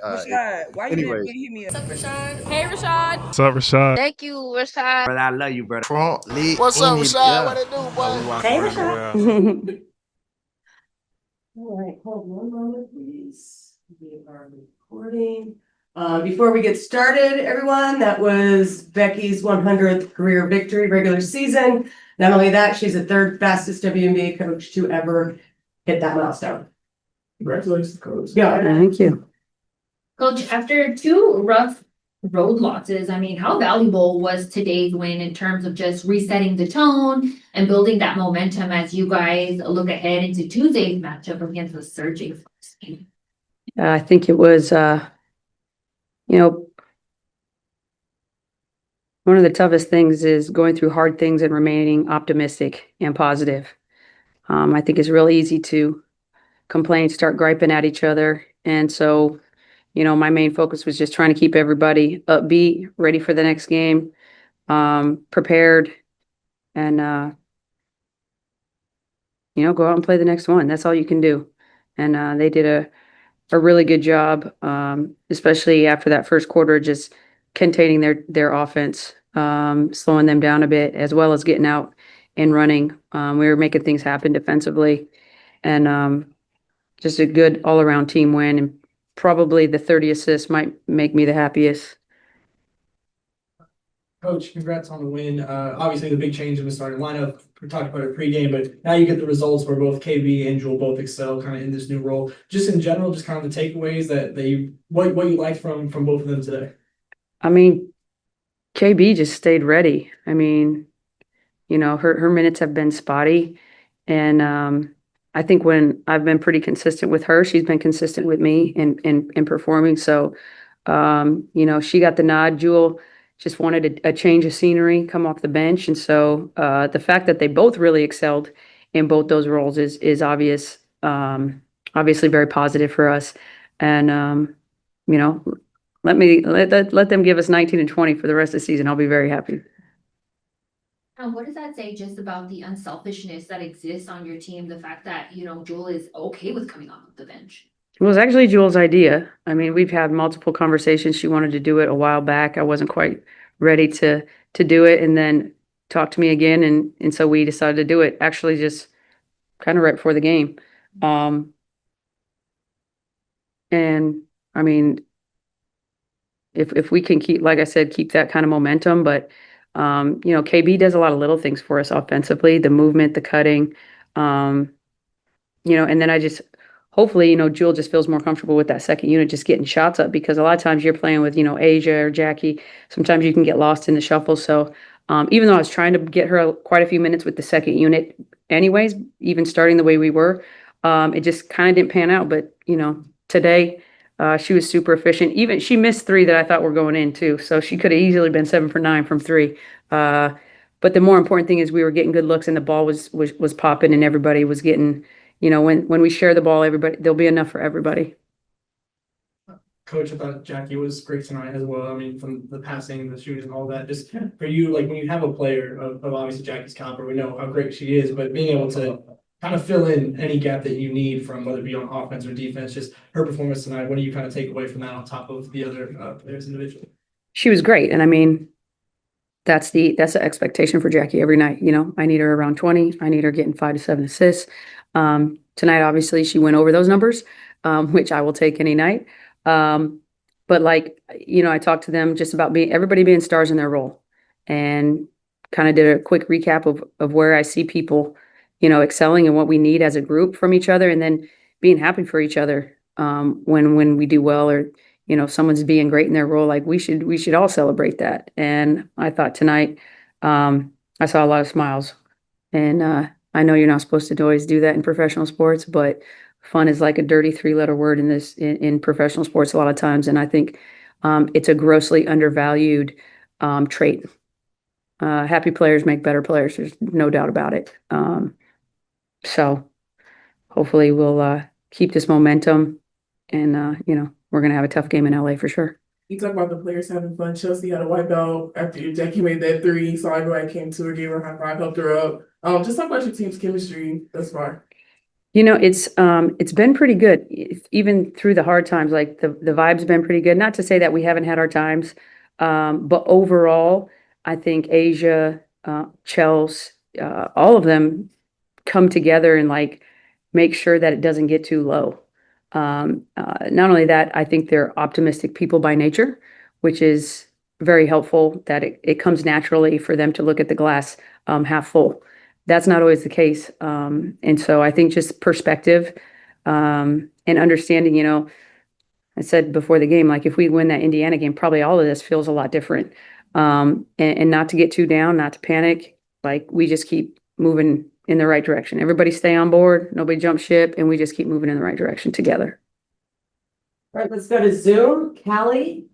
Rashad, why you didn't Anyways, hit me up? What's up, Rashad? Hey, Rashad. What's up, Rashad? Thank you, Rashad. brother, I love you, brother. What's up, Rashad? What it do, boy? Hey, Rashad. All right, hold one moment, please. We are recording. Before we get started, everyone, that was Becky's 100th career victory regular season. Not only that, she's the third fastest WNBA coach to ever hit that milestone. Congratulations, Coach. Yeah, thank you. Coach, after two rough road losses, I mean, how valuable was today's win in terms of just resetting the tone and building that momentum as you guys look ahead into Tuesday's matchup against the surging Fox team? I think it was, one of the toughest things is going through hard things and remaining optimistic and positive. I think it's real easy to complain, start griping at each other. And so, my main focus was just trying to keep everybody upbeat, ready for the next game, prepared, and, go out and play the next one. That's all you can do. And they did a really good job, especially after that first quarter, just containing their offense, slowing them down a bit, as well as getting out and running. We were making things happen defensively, and just a good all-around team win. And probably the 30 assists might make me the happiest. Coach, congrats on the win. Obviously, the big change in the starting lineup. We talked about it pregame, but now you get the results where both KB and Jewel both excel kind of in this new role. Just in general, just kind of the takeaways that what you liked from both of them today. I mean, KB just stayed ready. I mean, her minutes have been spotty, and I think when I've been pretty consistent with her, she's been consistent with me in performing. So, she got the nod. Jewel just wanted a change of scenery, come off the bench. And so the fact that they both really excelled in both those roles is obvious, obviously very positive for us. And, let them give us 19 and 20 for the rest of the season. I'll be very happy. And what does that say just about the unselfishness that exists on your team? The fact that, Jewel is okay with coming off of the bench. It was actually Jewel's idea. I mean, we've had multiple conversations. She wanted to do it a while back. I wasn't quite ready to do it, and then talked to me again, and so we decided to do it. Actually, just kind of right before the game. And I mean, if we can keep, like I said, keep that kind of momentum, but KB does a lot of little things for us offensively, the movement, the cutting, and then I just. Hopefully, Jewel just feels more comfortable with that second unit, just getting shots up, because a lot of times you're playing with, Asia or Jackie. Sometimes you can get lost in the shuffle. So even though I was trying to get her quite a few minutes with the second unit anyways, even starting the way we were, it just kind of didn't pan out. But, today she was super efficient. Even she missed three that I thought were going in too. So she could have easily been 7 for 9 from three. But the more important thing is we were getting good looks, and the ball was popping, and everybody was getting, when we share the ball, there'll be enough for everybody. Coach, I thought Jackie was great tonight as well. I mean, from the passing, the shooting, all that. Just for you, like when you have a player of obviously Jackie's caliber, we know how great she is, but being able to kind of fill in any gap that you need from whether it be on offense or defense, just her performance tonight, what do you kind of take away from that on top of the other players individually? She was great. And I mean, that's the expectation for Jackie every night. I need her around 20. I need her getting 5 to 7 assists. Tonight, obviously, she went over those numbers, which I will take any night. But I talked to them just about everybody being stars in their role, and kind of did a quick recap of where I see people, excelling and what we need as a group from each other, and then being happy for each other when we do well, or someone's being great in their role. Like we should all celebrate that. And I thought tonight I saw a lot of smiles, and I know you're not supposed to always do that in professional sports, but fun is like a dirty 3-letter word in professional sports a lot of times. And I think it's a grossly undervalued trait. Happy players make better players. There's no doubt about it. So hopefully we'll keep this momentum, and we're going to have a tough game in LA for sure. You talk about the players having fun. Chelsea had a wipeout after Jackie made that 3, so I know I came to her, gave her a high five, helped her up. Just talk about your team's chemistry thus far. It's been pretty good, even through the hard times, like the vibe's been pretty good. Not to say that we haven't had our times, but overall, I think Asia, Chelsea, all of them come together and like make sure that it doesn't get too low. Not only that, I think they're optimistic people by nature, which is very helpful that it comes naturally for them to look at the glass half full. That's not always the case. And so I think just perspective and understanding, I said before the game, like if we win that Indiana game, probably all of this feels a lot different. And not to get too down, not to panic, like we just keep moving in the right direction. Everybody stay on board, nobody jump ship, and we just keep moving in the right direction together. All right, let's go to Zoom. Callie?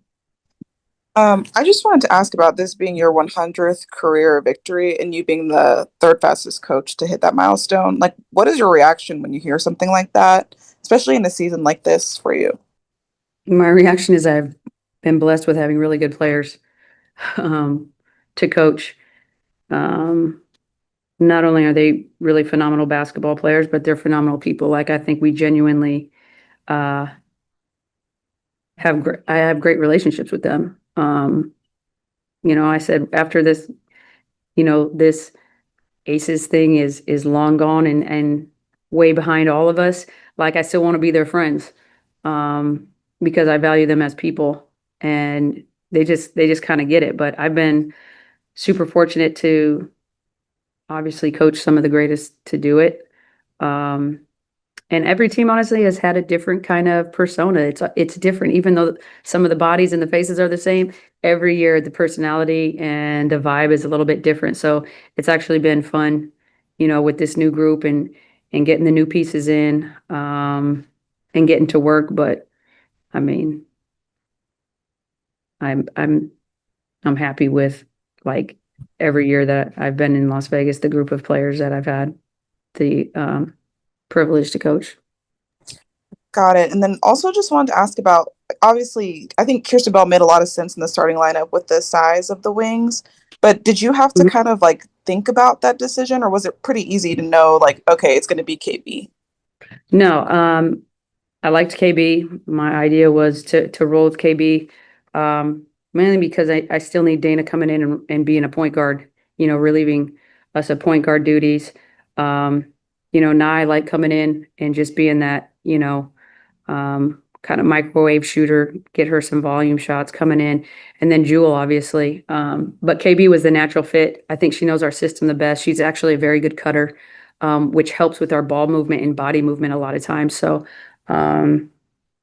I just wanted to ask about this being your 100th career victory and you being the third fastest coach to hit that milestone. Like, what is your reaction when you hear something like that, especially in a season like this for you? My reaction is I've been blessed with having really good players to coach. Not only are they really phenomenal basketball players, but they're phenomenal people. Like I think we genuinely I have great relationships with them. I said after this, this Aces thing is long gone and way behind all of us. Like I still want to be their friends because I value them as people, and they just kind of get it. But I've been super fortunate to obviously coach some of the greatest to do it. And every team honestly has had a different kind of persona. It's different, even though some of the bodies and the faces are the same. Every year, the personality and the vibe is a little bit different. So it's actually been fun, with this new group and getting the new pieces in, and getting to work. But I mean, I'm happy with like every year that I've been in Las Vegas, the group of players that I've had the privilege to coach. Got it. And then also just wanted to ask about, obviously, I think Kirsten Bell made a lot of sense in the starting lineup with the size of the wings, but did you have to kind of like think about that decision, or was it pretty easy to know like, okay, it's going to be KB? No, I liked KB. My idea was to roll with KB, mainly because I still need Dana coming in and being a point guard, relieving us of point guard duties. Nye like coming in and just being that, kind of microwave shooter, get her some volume shots coming in, and then Jewel, obviously. But KB was the natural fit. I think she knows our system the best. She's actually a very good cutter, which helps with our ball movement and body movement a lot of times. So, and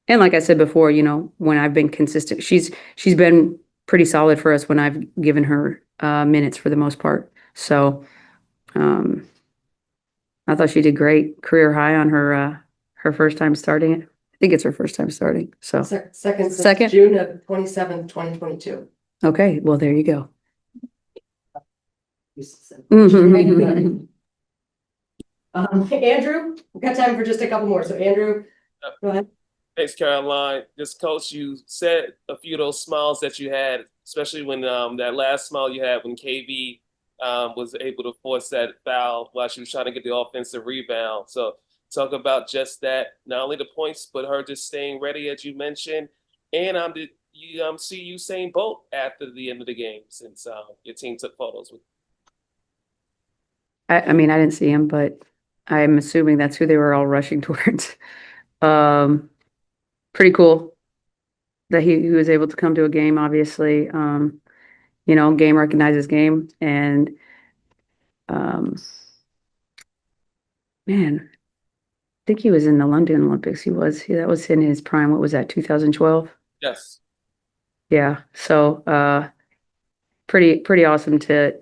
like I said before, when I've been consistent, she's been pretty solid for us when I've given her minutes for the most part. So, I thought she did great. Career high on her first time starting it. I think it's her first time starting. So Second since Second? June of 27th, 2022. okay, well there you go. Mhm. Andrew, we've got time for just a couple more. So Andrew, go ahead. Thanks, Caroline. Just coach, you said a few of those smiles that you had, especially when that last smile you had when KB was able to force that foul while she was trying to get the offensive rebound. So talk about just that, not only the points, but her just staying ready, as you mentioned. And did you see Usain Bolt after the end of the game, since your team took photos with? I mean, I didn't see him, but I'm assuming that's who they were all rushing towards. Pretty cool that he was able to come to a game, obviously. Game recognizes game, and man, I think he was in the London Olympics. That was in his prime. What was that, 2012? Yes. Yeah. So pretty awesome to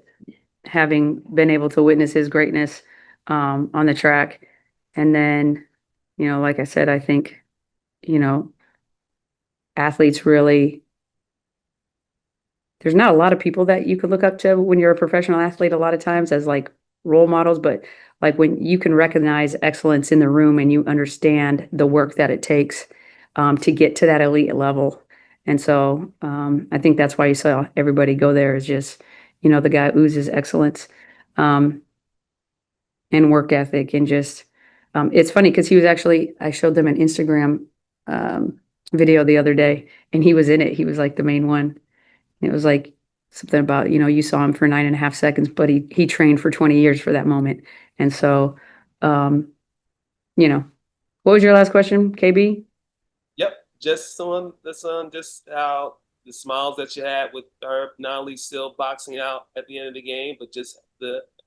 having been able to witness his greatness on the track. And then, like I said, I think, athletes really, there's not a lot of people that you could look up to when you're a professional athlete a lot of times as like role models, but like when you can recognize excellence in the room and you understand the work that it takes to get to that elite level. And so I think that's why you saw everybody go there, is just, the guy oozes excellence and work ethic and just It's funny because he was actually, I showed them an Instagram video the other day, and he was in it. He was like the main one. It was like something about, you saw him for 9.5 seconds, but he trained for 20 years for that moment. And so, what was your last question, KB? Yep, just on just how the smiles that you had with her, not only still boxing out at the end of the game, but just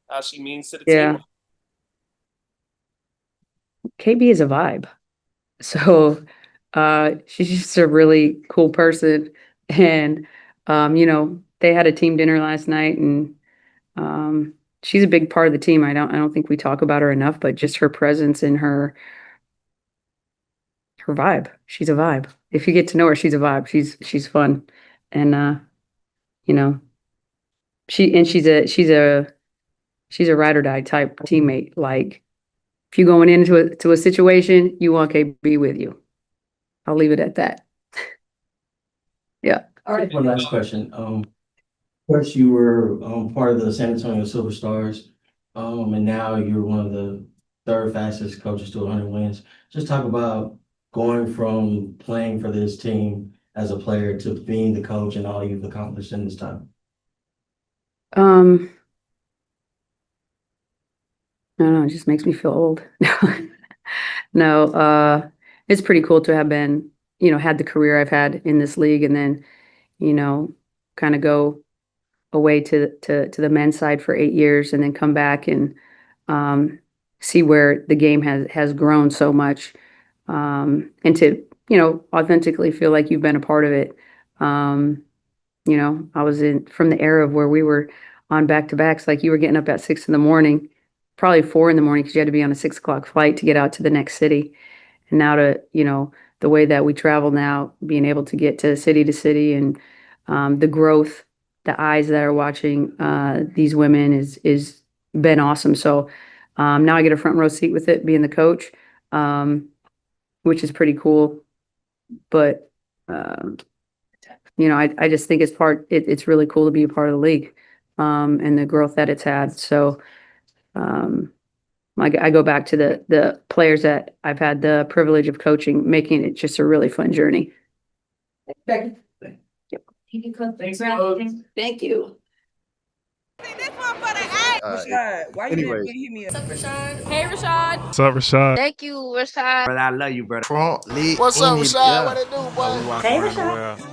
how she means to the Yeah. team. KB is a vibe. So, she's just a really cool person. And, they had a team dinner last night, and she's a big part of the team. I don't think we talk about her enough, but just her presence and her vibe. She's a vibe. If you get to know her, she's a vibe. She's fun. And she's a ride or die type teammate. Like, if you're going into a situation, you want KB with you. I'll leave it at that. Yeah. All right. One last question. First you were part of the San Antonio Silver Stars, and now you're one of the third fastest coaches to 100 wins. Just talk about going from playing for this team as a player to being the coach and all you've accomplished in this time. I don't know, it just makes me feel old. No, it's pretty cool to have been, had the career I've had in this league, and then, kind of go away to the men's side for 8 years, and then come back and see where the game has grown so much, and to, authentically feel like you've been a part of it. I was from the era of where we were on back-to-backs, like you were getting up at 6 a.m, probably 4 a.m, because you had to be on a 6 o'clock flight to get out to the next city. And now the way that we travel now, being able to get to city, and the growth, the eyes that are watching these women is been awesome. So now I get a front row seat with it, being the coach, which is pretty cool. But I just think it's really cool to be a part of the league, and the growth that it's had. So I go back to the players that I've had the privilege of coaching, making it just a really fun journey. Becky. Thank you, Coach. Thanks, Coach. Thank you. Rashad, why you anyways. didn't hit me up? Hey, Rashad. What's up, Rashad? Thank you, Rashad. Brother, I love you, brother. Trump lit. What's up, in it, Rashad? yeah. What it do, boy? We walk Hey, around Rashad. the world.